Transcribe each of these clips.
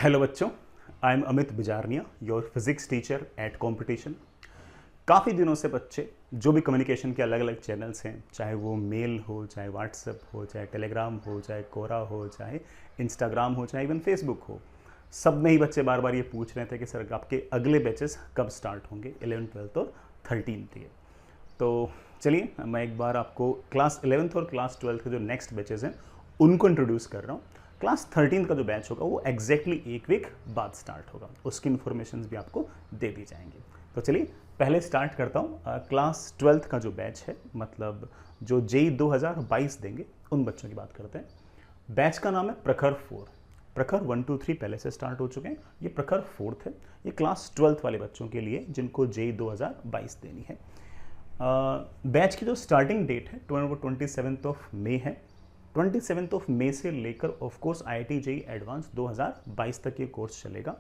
Hello बच्चों, I am Amit Bijarnia, your physics teacher at competition. काफ़ी दिनों से बच्चे जो भी कम्युनिकेशन के अलग अलग चैनल्स हैं, चाहे वो मेल हो, चाहे व्हाट्सएप हो, चाहे टेलीग्राम हो, चाहे कोरा हो, चाहे इंस्टाग्राम हो, चाहे इवन फेसबुक हो, सब में ही बच्चे बार बार ये पूछ रहे थे कि सर आपके अगले बैचेस कब स्टार्ट होंगे, 11th 12th और 13th के। तो चलिए मैं एक बार आपको क्लास 11th और क्लास 12th के जो नेक्स्ट बैचेस हैं उनको इंट्रोड्यूस कर रहा हूँ। क्लास 13th का जो बैच होगा वो एग्जैक्टली एक वीक बाद स्टार्ट होगा, उसकी इन्फॉर्मेशन भी आपको दे दी जाएंगी। तो चलिए पहले स्टार्ट करता हूँ क्लास 12th का जो बैच है, मतलब जो जेई 2022 देंगे उन बच्चों की बात करते हैं। बैच का नाम है प्रखर 4। प्रखर 1 2 3 पहले से स्टार्ट हो चुके हैं, ये प्रखर 4th है। ये क्लास 12th वाले बच्चों के लिए जिनको जेई 2022 देनी है। बैच की जो स्टार्टिंग डेट है 27 ऑफ मई है। 27 ऑफ मई से लेकर of course IIT JEE advance 2022 तक ये कोर्स चलेगा।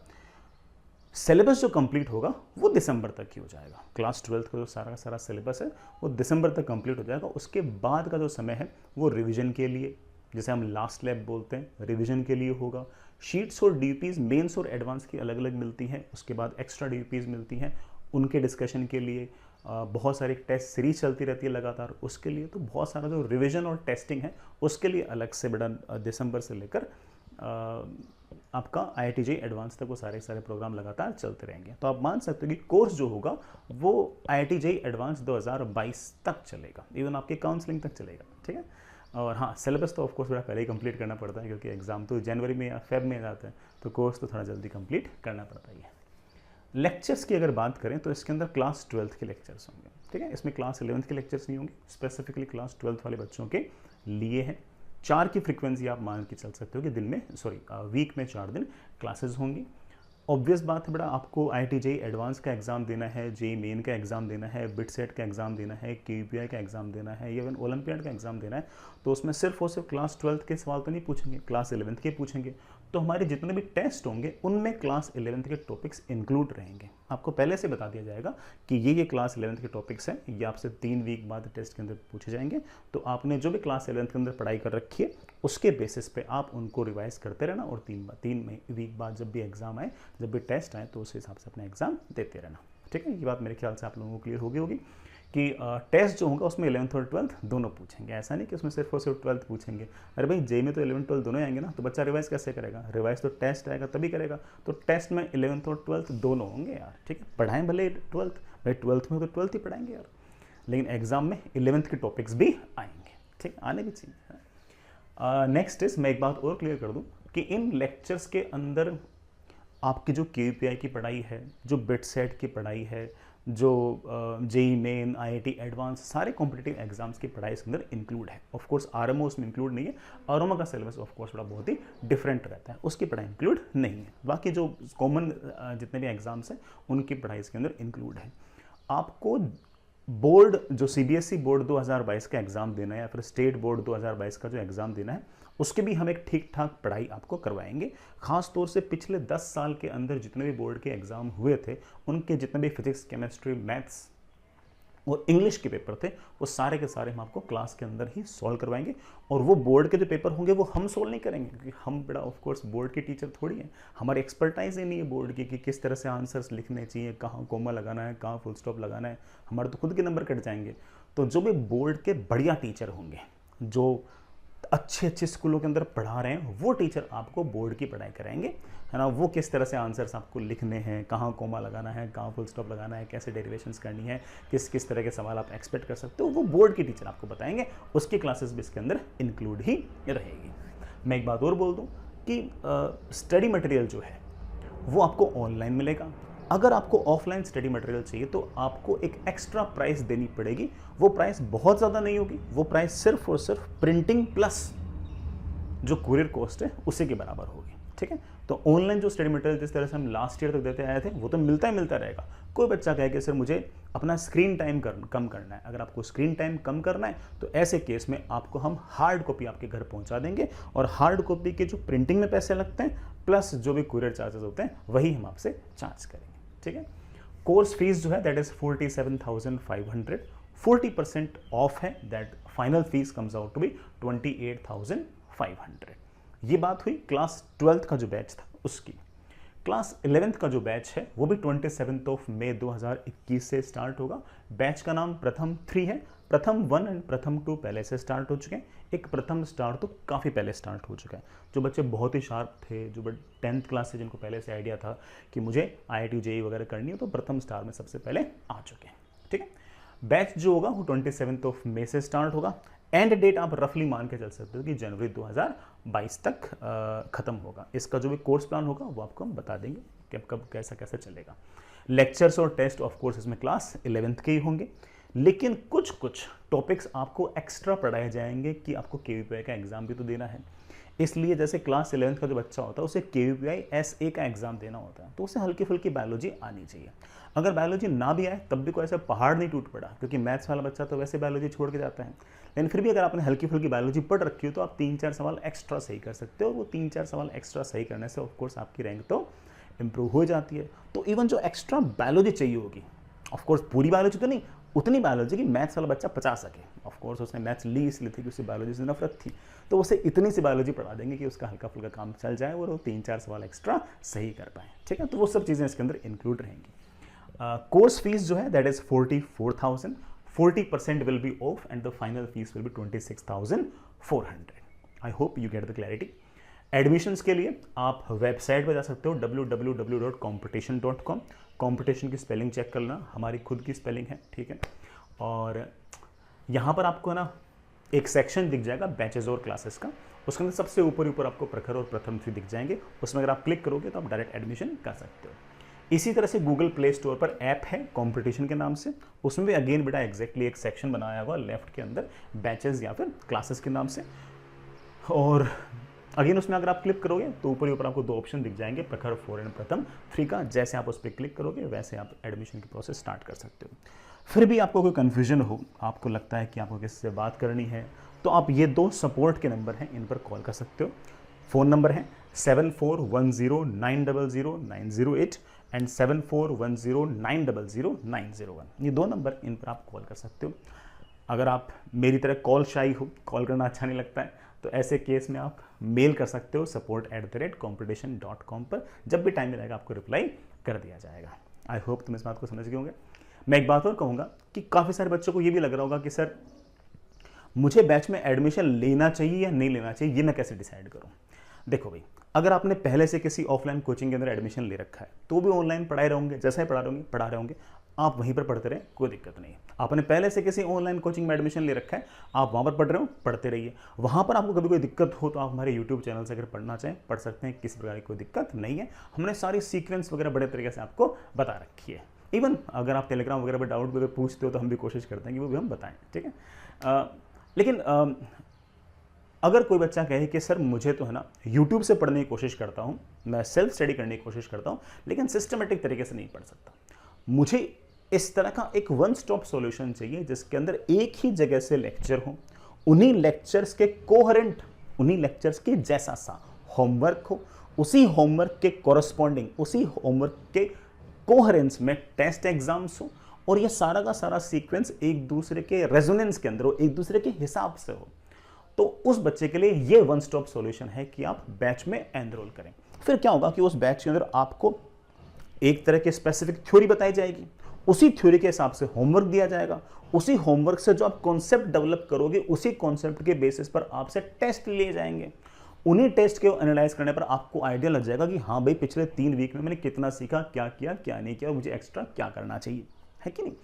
सिलेबस जो कंप्लीट होगा वो दिसंबर तक ही हो जाएगा। क्लास 12th का जो सारा का सारा सिलेबस है वो दिसंबर तक कंप्लीट हो जाएगा। उसके बाद का जो समय है वो रिवीजन के लिए, जैसे हम लास्ट लैब बोलते हैं, रिवीजन के लिए होगा। शीट्स और DUPs मेंस और एडवांस की अलग अलग मिलती हैं, उसके बाद एक्स्ट्रा DUPs मिलती हैं, उनके डिस्कशन के लिए बहुत सारी टेस्ट सीरीज चलती रहती है लगातार, उसके लिए तो बहुत सारा जो रिवीजन और टेस्टिंग है उसके लिए अलग से बेटा दिसंबर से लेकर आपका IIT JEE एडवांस तक वो सारे प्रोग्राम लगातार चलते रहेंगे। तो आप मान सकते हो कि कोर्स जो होगा वो IIT JEE एडवांस 2022 तक चलेगा, इवन आपके काउंसलिंग तक चलेगा, ठीक है। और हाँ, सिलेबस तो ऑफकोर्स बड़ा पहले ही कंप्लीट करना पड़ता है, क्योंकि एग्जाम तो जनवरी में या फेब में जाते हैं, तो कोर्स तो थोड़ा जल्दी कंप्लीट करना पड़ता ही है। लेक्चर्स की अगर बात करें तो इसके अंदर क्लास 12th के लेक्चर्स होंगे, ठीक है। इसमें क्लास 11th के लेक्चर्स नहीं होंगे, स्पेसिफिकली क्लास 12th वाले बच्चों के लिए है। 4 की फ्रीक्वेंसी आप मान के चल सकते हो कि दिन में वीक में 4 दिन क्लासेस होंगी। ऑब्वियस बात है बेटा, आपको IIT JEE एडवांस का एग्जाम देना है, JEE मेन का एग्जाम देना है, बिट सेट का एग्जाम देना है, KPI का एग्जाम देना है, इवन ओलंपियाड का एग्जाम देना है, तो उसमें सिर्फ और सिर्फ क्लास 12th के सवाल तो नहीं पूछेंगे, क्लास 11th के पूछेंगे। तो हमारे जितने भी टेस्ट होंगे उनमें क्लास 11th के टॉपिक्स इंक्लूड रहेंगे। आपको पहले से बता दिया जाएगा कि ये क्लास 11th के टॉपिक्स हैं, ये आपसे 3 वीक बाद टेस्ट के अंदर पूछे जाएंगे। तो आपने जो भी क्लास 11th के अंदर पढ़ाई कर रखी है उसके बेसिस पे आप उनको रिवाइज करते रहना, और 3 वीक बाद जब भी एग्जाम आए, जब भी टेस्ट आए, तो उस हिसाब से अपना एग्जाम देते रहना, ठीक है। ये बात मेरे ख्याल से आप लोगों को क्लियर होगी कि टेस्ट जो होगा उसमें 11th और 12th दोनों पूछेंगे। ऐसा नहीं कि उसमें सिर्फ और सिर्फ 12th पूछेंगे। अरे भाई JEE में तो 11th 12th दोनों आएंगे ना, तो बच्चा रिवाइज कैसे करेगा? रिवाइज तो टेस्ट आएगा तभी करेगा। तो टेस्ट में 11th और 12th दोनों होंगे यार, ठीक है। पढ़ाएं भले 12th, भाई 12th में तो 12th ही पढ़ाएंगे यार, लेकिन एग्जाम में 11th के टॉपिक्स भी आएंगे, ठीक, आने भी चाहिए। नेक्स्ट इज, मैं एक बात और क्लियर कर दूं कि इन लेक्चर्स के अंदर आपकी जो KPI की पढ़ाई है, जो बिट सेट की पढ़ाई है, जो JEE मेन, IIT एडवांस, सारे कॉम्पिटिटिव एग्जाम्स की पढ़ाई इसके अंदर इंक्लूड है। ऑफ कोर्स RMO उसमें इंक्लूड नहीं है, RMO का सिलेबस ऑफ कोर्स थोड़ा बहुत ही डिफरेंट रहता है, उसकी पढ़ाई इंक्लूड नहीं है। बाकी जो कॉमन जितने भी एग्जाम्स हैं उनकी पढ़ाई इसके अंदर इंक्लूड है। आपको बोर्ड जो CBSE बोर्ड 2022 का एग्जाम देना है, या फिर स्टेट बोर्ड 2022 का जो एग्जाम देना है, उसके भी हम एक ठीक ठाक पढ़ाई आपको करवाएंगे। खास तौर से पिछले 10 साल के अंदर जितने भी बोर्ड के एग्जाम हुए थे, उनके जितने भी फिजिक्स, केमिस्ट्री, मैथ्स और इंग्लिश के पेपर थे, वो सारे के सारे हम आपको क्लास के अंदर ही सॉल्व करवाएंगे। और वो बोर्ड के जो पेपर होंगे वो हम सॉल्व नहीं करेंगे, क्योंकि हम बड़ा ऑफ कोर्स बोर्ड के टीचर थोड़ी हैं। हमारी एक्सपर्टाइज ही नहीं है बोर्ड की कि किस तरह से आंसर्स लिखने चाहिए, कहाँ कोमा लगाना है, कहाँ फुल स्टॉप लगाना है, हमारे तो खुद के नंबर कट जाएंगे। तो जो भी बोर्ड के बढ़िया टीचर होंगे, जो अच्छे अच्छे स्कूलों के अंदर पढ़ा रहे हैं, वो टीचर आपको बोर्ड की पढ़ाई कराएंगे, है ना। वो किस तरह से आंसर्स आपको लिखने हैं, कहाँ कोमा लगाना है, कहाँ फुल स्टॉप लगाना है, कैसे डेरिवेशंस करनी है, किस किस तरह के सवाल आप एक्सपेक्ट कर सकते हो, वो बोर्ड के टीचर आपको बताएंगे। उसकी क्लासेस भी इसके अंदर इंक्लूड ही रहेगी। मैं एक बात और बोल दूँ कि स्टडी मटेरियल जो है वो आपको ऑनलाइन मिलेगा। अगर आपको ऑफलाइन स्टडी मटेरियल चाहिए तो आपको एक एक्स्ट्रा प्राइस देनी पड़ेगी। वो प्राइस बहुत ज़्यादा नहीं होगी, वो प्राइस सिर्फ और सिर्फ प्रिंटिंग प्लस जो कुरियर कॉस्ट है उसी के बराबर होगी, ठीक है। तो ऑनलाइन जो स्टडी मटेरियल जिस तरह से हम लास्ट ईयर तक देते आए थे वो तो मिलता रहेगा। कोई बच्चा कहे कि सर मुझे अपना स्क्रीन टाइम कम करना है, अगर आपको स्क्रीन टाइम कम करना है तो ऐसे केस में आपको हम हार्ड कॉपी आपके घर पहुंचा देंगे, और हार्ड कॉपी के जो प्रिंटिंग में पैसे लगते हैं प्लस जो भी कुरियर चार्जेस होते हैं वही हम आपसे चार्ज करेंगे, ठीक है। कोर्स फीस जो है दैट इज 47,500, 40% ऑफ है, that final fees comes out to be 28,500। ये बात हुई क्लास 12th का जो बैच था उसकी। क्लास 11th का जो बैच है वो भी 27 मई 2021 से स्टार्ट होगा। बैच का नाम प्रथम 3 है। प्रथम 1 एंड प्रथम 2 पहले से स्टार्ट हो चुके हैं। एक प्रथम स्टार तो काफ़ी पहले स्टार्ट हो चुका है। जो बच्चे बहुत ही शार्प थे, जो 10th क्लास से जिनको पहले से आइडिया था कि मुझे IIT JEE वगैरह करनी है, तो प्रथम स्टार में सबसे पहले आ चुके हैं। ठीक है, बैच जो होगा वो 27 मई से स्टार्ट होगा। एंड डेट आप रफली मान के चल सकते हो कि जनवरी 2022 तक खत्म होगा। इसका जो भी कोर्स प्लान होगा वो आपको हम बता देंगे कि कब कैसा कैसा चलेगा। लेक्चर्स और टेस्ट ऑफ कोर्स इसमें क्लास 11th के ही होंगे, लेकिन कुछ टॉपिक्स आपको एक्स्ट्रा पढ़ाए जाएंगे कि आपको KVPI का एग्जाम भी तो देना है। इसलिए जैसे क्लास 11th का जो बच्चा होता है उसे KVPI SA का एग्जाम देना होता है, तो उसे हल्की फुल्की बायोलॉजी आनी चाहिए। अगर बायोलॉजी ना भी आए तब भी कोई ऐसा पहाड़ नहीं टूट पड़ा, क्योंकि मैथ्स वाला बच्चा तो वैसे बायोलॉजी छोड़ के जाता है। लेकिन फिर भी अगर आपने हल्की फुल्की बायोलॉजी पढ़ रखी हो तो आप 3-4 सवाल एक्स्ट्रा सही कर सकते हो। वो 3-4 सवाल एक्स्ट्रा सही करने से ऑफकोर्स आपकी रैंक तो इंप्रूव हो जाती है। तो इवन जो एक्स्ट्रा बायोलॉजी चाहिए होगी, ऑफकोर्स पूरी बायोलॉजी तो नहीं, उतनी बायोलॉजी कि मैथ्स वाला बच्चा पचा सके। ऑफकोर्स उसने मैथ्स ली इसलिए थी कि उससे बायोलॉजी से नफरत थी, तो उसे इतनी सी बायोलॉजी पढ़ा देंगे कि उसका हल्का फुल्का काम चल जाए और वो 3-4 सवाल एक्स्ट्रा सही कर पाए। ठीक है, तो वो सब चीज़ें इसके अंदर इंक्लूड रहेंगी। कोर्स फीस जो है that is 44,000, 40% will be of and the final fees will be 26,400। I hope you get the clarity. Admissions के लिए आप वेबसाइट पर जा सकते हो www.competition.com। कंपटीशन की स्पेलिंग चेक करना, हमारी खुद की स्पेलिंग है। ठीक है, और यहाँ पर आपको ना एक सेक्शन दिख जाएगा बैचेज और क्लासेस का, उसके अंदर सबसे ऊपर आपको प्रखर और प्रथम 3 दिख जाएंगे। उसमें अगर आप क्लिक करोगे तो आप डायरेक्ट एडमिशन कर सकते हो। इसी तरह से गूगल प्ले स्टोर पर ऐप है कंपटीशन के नाम से, उसमें भी अगेन बेटा एग्जैक्टली एक सेक्शन बनाया हुआ लेफ्ट के अंदर बैचेज या फिर क्लासेस के नाम से। और अगेन उसमें अगर आप क्लिक करोगे तो ऊपर आपको 2 ऑप्शन दिख जाएंगे, प्रखर 4 एंड प्रथम 3 का। जैसे आप उस पर क्लिक करोगे वैसे आप एडमिशन की प्रोसेस स्टार्ट कर सकते हो। फिर भी आपको कोई कन्फ्यूजन हो, आपको लगता है कि आपको किससे बात करनी है, तो आप ये 2 सपोर्ट के नंबर हैं, इन पर कॉल कर सकते हो। फ़ोन नंबर है 7410900908 एंड 7410900901। ये 2 नंबर, इन पर आप कॉल कर सकते हो। अगर आप मेरी तरह कॉल शाई हो, कॉल करना अच्छा नहीं लगता है, तो ऐसे केस में आप मेल कर सकते हो support@competition.com पर। जब भी टाइम मिलेगा आपको रिप्लाई कर दिया जाएगा। आई होप तुम इस बात को समझ गए होंगे। मैं एक बात और कहूँगा कि काफ़ी सारे बच्चों को ये भी लग रहा होगा कि सर मुझे बैच में एडमिशन लेना चाहिए या नहीं लेना चाहिए, ये मैं कैसे डिसाइड करूँ। देखो भाई, अगर आपने पहले से किसी ऑफलाइन कोचिंग के अंदर एडमिशन ले रखा है तो भी ऑनलाइन पढ़ाए रहोगे, जैसा ही पढ़ा रहे होंगे आप वहीं पर पढ़ते रहें, कोई दिक्कत नहीं। आपने पहले से किसी ऑनलाइन कोचिंग में एडमिशन ले रखा है, आप वहाँ पर पढ़ रहे हो, पढ़ते रहिए। वहाँ पर आपको कभी कोई दिक्कत हो तो आप हमारे यूट्यूब चैनल से अगर पढ़ना चाहें पढ़ सकते हैं, किसी प्रकार की कोई दिक्कत नहीं है। हमने सारी सीक्वेंस वगैरह बड़े तरीके से आपको बता रखी है। इवन अगर आप टेलीग्राम वगैरह पर डाउट वगैरह पूछते हो तो हम भी कोशिश करते हैं कि वो भी हम बताएं। ठीक है, लेकिन अगर कोई बच्चा कहे कि सर मुझे तो है ना यूट्यूब से पढ़ने की कोशिश करता हूँ, मैं सेल्फ स्टडी करने की कोशिश करता हूँ, लेकिन सिस्टमेटिक तरीके से नहीं पढ़ सकता, मुझे इस तरह का एक वन स्टॉप सॉल्यूशन चाहिए जिसके अंदर एक ही जगह से लेक्चर हो, उन्हीं लेक्चर्स के कोहेरेंट, उन्हीं लेक्चर्स के जैसा सा होमवर्क हो, उसी होमवर्क के कॉरस्पॉन्डिंग, उसी होमवर्क के कोहेरेंस में टेस्ट एग्जाम्स हो, और ये सारा का सारा सीक्वेंस एक दूसरे के रेजोनेंस के अंदर हो, एक दूसरे के हिसाब से हो। तो उस बच्चे के लिए ये वन स्टॉप सॉल्यूशन है कि आप बैच में एनरोल करें। फिर क्या होगा कि उस बैच के अंदर आपको एक तरह की स्पेसिफिक थ्योरी बताई जाएगी, उसी थ्योरी के हिसाब से होमवर्क दिया जाएगा, उसी होमवर्क से जो आप कॉन्सेप्ट डेवलप करोगे उसी कॉन्सेप्ट के बेसिस पर आपसे टेस्ट लिए जाएंगे। उन्हीं टेस्ट के एनालाइज करने पर आपको आइडिया लग जाएगा कि हाँ भाई पिछले 3 वीक में मैंने कितना सीखा, क्या किया, क्या नहीं किया, मुझे एक्स्ट्रा क्या करना चाहिए, है कि नहीं।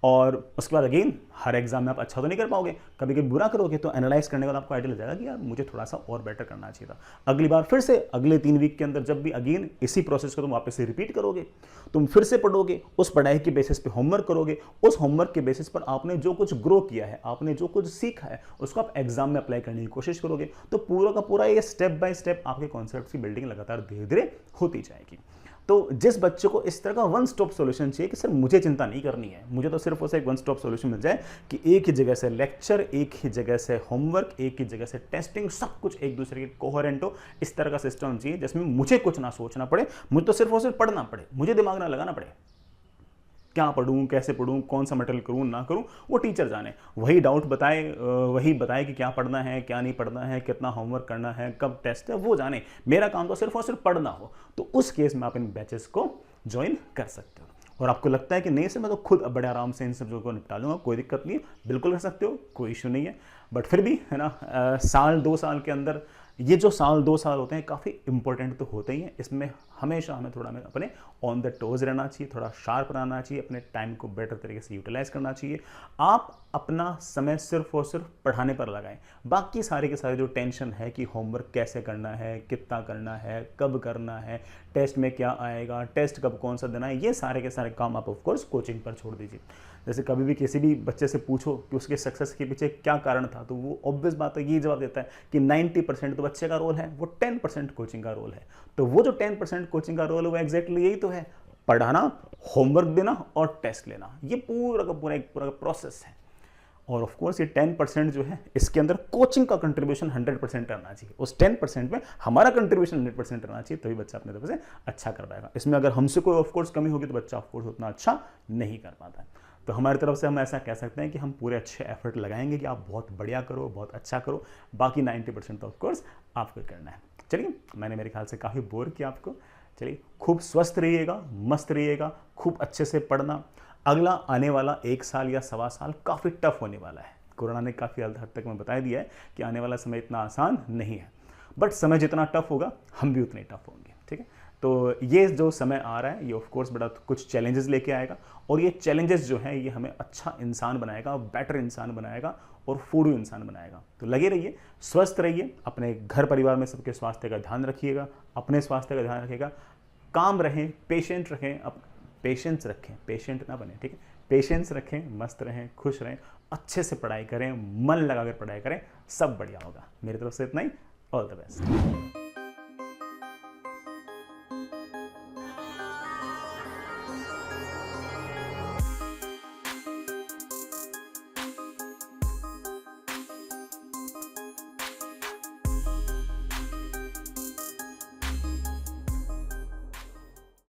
और उसके बाद अगेन हर एग्जाम में आप अच्छा तो नहीं कर पाओगे, कभी कभी बुरा करोगे, तो एनालाइज करने के बाद आपको आइडिया लग जाएगा कि यार मुझे थोड़ा सा और बेटर करना चाहिए था। अगली बार फिर से अगले 3 वीक के अंदर जब भी अगेन इसी प्रोसेस को तुम वापस से रिपीट करोगे, तुम फिर से पढ़ोगे, उस पढ़ाई के बेसिस पे होमवर्क करोगे, उस होमवर्क के बेसिस पर आपने जो कुछ ग्रो किया है, आपने जो कुछ सीखा है, उसको आप एग्जाम में अप्लाई करने की कोशिश करोगे, तो पूरा का पूरा ये स्टेप बाय स्टेप आपके कॉन्सेप्ट की बिल्डिंग लगातार धीरे धीरे होती जाएगी। तो जिस बच्चे को इस तरह का वन स्टॉप सॉल्यूशन चाहिए कि सर मुझे चिंता नहीं करनी है, मुझे तो सिर्फ उसे एक वन स्टॉप सॉल्यूशन मिल जाए कि एक ही जगह से लेक्चर, एक ही जगह से होमवर्क, एक ही जगह से टेस्टिंग, सब कुछ एक दूसरे के कोहेरेंट हो, इस तरह का सिस्टम चाहिए जिसमें मुझे कुछ ना सोचना पड़े, मुझे तो सिर्फ और सिर्फ पढ़ना पड़े, मुझे दिमाग ना लगाना पड़े। क्या पढ़ूँ, कैसे पढ़ूँ, कौन सा मटेरियल करूँ ना करूँ, वो टीचर जाने। वही डाउट बताए, वही बताए कि क्या पढ़ना है, क्या नहीं पढ़ना है, कितना होमवर्क करना है, कब टेस्ट है, वो जाने। मेरा काम तो सिर्फ और सिर्फ पढ़ना हो। तो उस केस में आप इन बैचेस को ज्वाइन कर सकते हो। और आपको लगता है कि नहीं सर मैं तो खुद बड़े आराम से इन सब चीज़ों को निपटा लूँगा, कोई दिक्कत नहीं है, बिल्कुल कर सकते हो, कोई इशू नहीं है। बट फिर भी है ना, साल 2 साल के अंदर ये जो साल 2 साल होते हैं काफ़ी इंपॉर्टेंट तो होते ही हैं। इसमें हमेशा हमें थोड़ा अपने ऑन द टोज रहना चाहिए, थोड़ा शार्प रहना चाहिए, अपने टाइम को बेटर तरीके से यूटिलाइज करना चाहिए। आप अपना समय सिर्फ और सिर्फ पढ़ाने पर लगाएं। बाकी सारे के सारे जो टेंशन है कि होमवर्क कैसे करना है, कितना करना है, कब करना है, टेस्ट में क्या आएगा, टेस्ट कब कौन सा देना है, ये सारे के सारे काम आप ऑफकोर्स कोचिंग पर छोड़ दीजिए। जैसे कभी भी किसी भी बच्चे से पूछो कि उसके सक्सेस के पीछे क्या कारण था, तो वो ऑब्वियस बात है ये जवाब देता है कि 90% तो बच्चे का रोल है, वो 10% कोचिंग का रोल है। तो वो जो 10% कोचिंग का रोल है वो एग्जैक्टली यही तो है, पढ़ाना, होमवर्क देना और टेस्ट लेना। ये पूरा का पूरा एक प्रोसेस है। और ऑफ कोर्स ये 10% जो है इसके अंदर कोचिंग का कंट्रीब्यूशन 100% रहना चाहिए। उस 10% में हमारा कंट्रीब्यूशन 100% रहना चाहिए, तभी बच्चा अपने तरफ से अच्छा कर पाएगा। इसमें अगर हमसे कोई ऑफ कोर्स कमी होगी तो बच्चा ऑफ कोर्स उतना अच्छा नहीं कर पाता है। तो हमारी तरफ से हम ऐसा कह सकते हैं कि हम पूरे अच्छे एफर्ट लगाएंगे कि आप बहुत बढ़िया करो, बहुत अच्छा करो। बाकी 90% तो ऑफ कोर्स आपको करना है। चलिए, मैंने मेरे ख्याल से काफ़ी बोर किया आपको। चलिए, खूब स्वस्थ रहिएगा, मस्त रहिएगा, खूब अच्छे से पढ़ना। अगला आने वाला 1 साल या सवा साल काफ़ी टफ होने वाला है। कोरोना ने काफ़ी हद तक मैं बता दिया है कि आने वाला समय इतना आसान नहीं है। बट समय जितना टफ होगा हम भी उतने टफ होंगे, ठीक है। तो ये जो समय आ रहा है ये ऑफ कोर्स बड़ा कुछ चैलेंजेस लेके आएगा, और ये चैलेंजेस जो है ये हमें अच्छा इंसान बनाएगा, बेटर इंसान बनाएगा और फूडू इंसान बनाएगा। तो लगे रहिए, स्वस्थ रहिए, अपने घर परिवार में सबके स्वास्थ्य का ध्यान रखिएगा, अपने स्वास्थ्य का ध्यान रखिएगा, काम रहें, पेशेंट रखें, पेशेंस रखें, पेशेंट ना बने, ठीक है। पेशेंस रखें, मस्त रहें, खुश रहें, अच्छे से पढ़ाई करें, मन लगाकर पढ़ाई करें, सब बढ़िया होगा। मेरी तरफ से इतना ही। All the best.